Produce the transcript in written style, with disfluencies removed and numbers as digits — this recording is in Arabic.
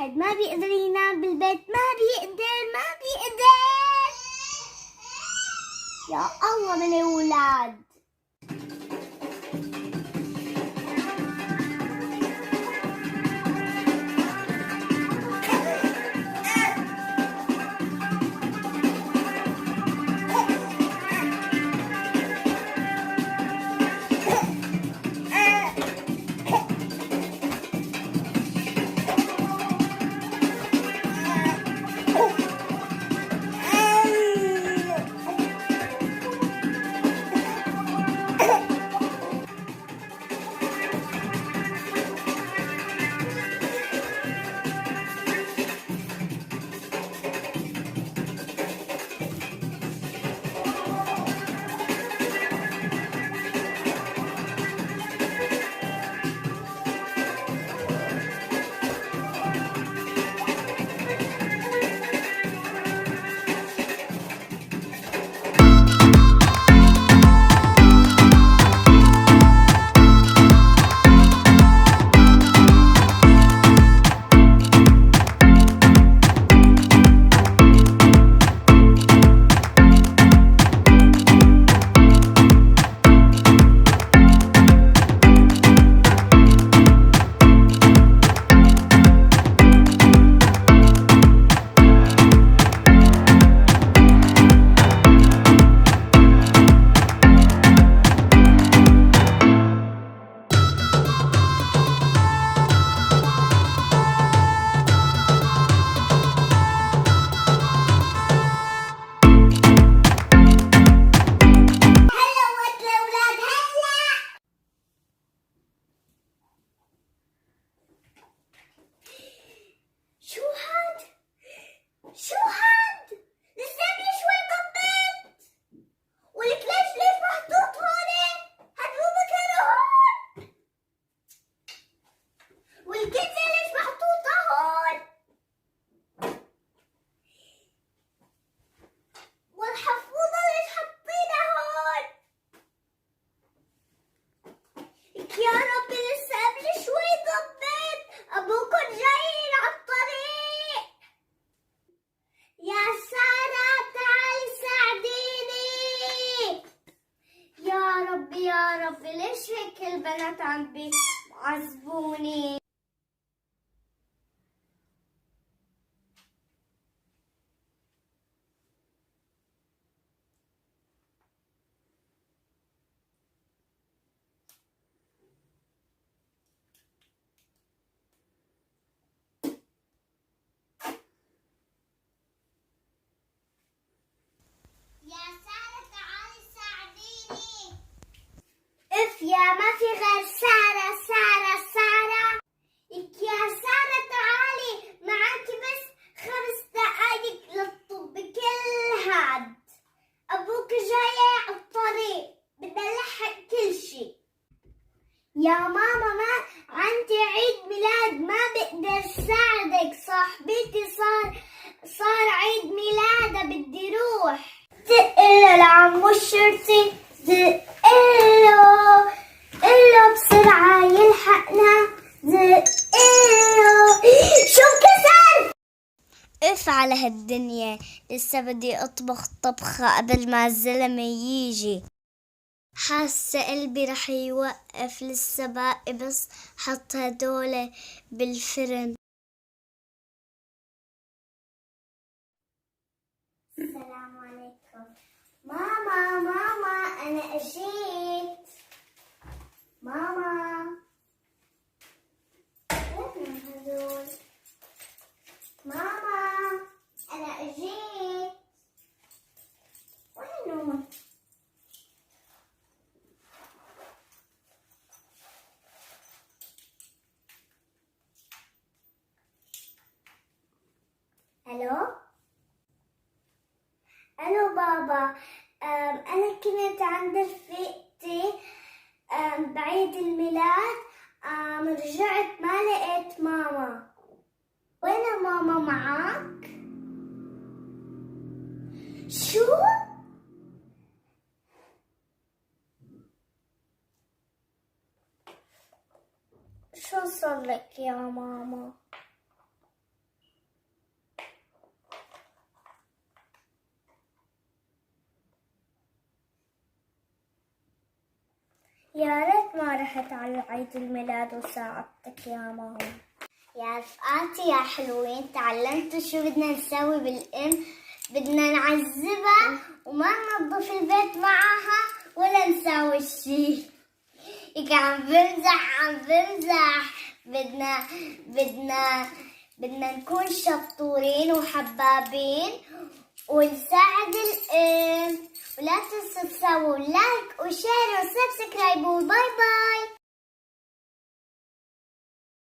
واحد ما بيقدر ينام بالبيت، ما بيقدر. يا الله من الأولاد. شو هاد؟ لساني شوي طبيت. ولك ليش محطوط هون؟ هاد مو مكانه هون. والكنزة ليش محطوطة هون؟ والحفوضة ليش حاطينها هون؟ لك يا ربي لساني شوي طبيت. أبوكم جايين عالطريق. يا سارة تعالي ساعديني. يا ربي ليش هيك البنات عم بيعذبوني؟ يا سارة تعالي ساعديني. اف يا ما في غير سارة. يا سارة تعالي معاكي بس 5 دقايق للطب كل هاد. ابوك جاي على الطريق بدنا نلحق كل شي. يا ماما ما عندي عيد ميلاد ما بقدر ساعدك. صاحبتي صار عيد ميلادها بدي روح. دقله لعمو الشرطي. دقله بسرعة يلحقنا. دقله. شو انكسر؟ اف على هالدنيا. لسه بدي اطبخ طبخة قبل ما الزلمة يجي. حاسة قلبي رح يوقف. لسه باقي بس حط هدول بالفرن. السلام عليكم. ماما أنا أجيت. ماما وين هدول؟ ماما أنا أجيت. وينهم؟ ألو بابا. أنا كنت عند رفيقتي بعيد الميلاد. رجعت ما لقيت ماما. وين ماما معك؟ شو صار لك يا ماما؟ يا ريت ما رحت على عيد الميلاد وساعدتك يا ماما. يا رفقاتي يا حلوين، تعلمتوا شو بدنا نسوي بالأم؟ بدنا نعذبها وما ننظف البيت معها ولا نسوي شي. هيك عم بمزح. بدنا نكون شطورين وحبابين ونساعد الأم. ولا تنسوا تسووا لايك وشير وسبسكرايب وباي باي.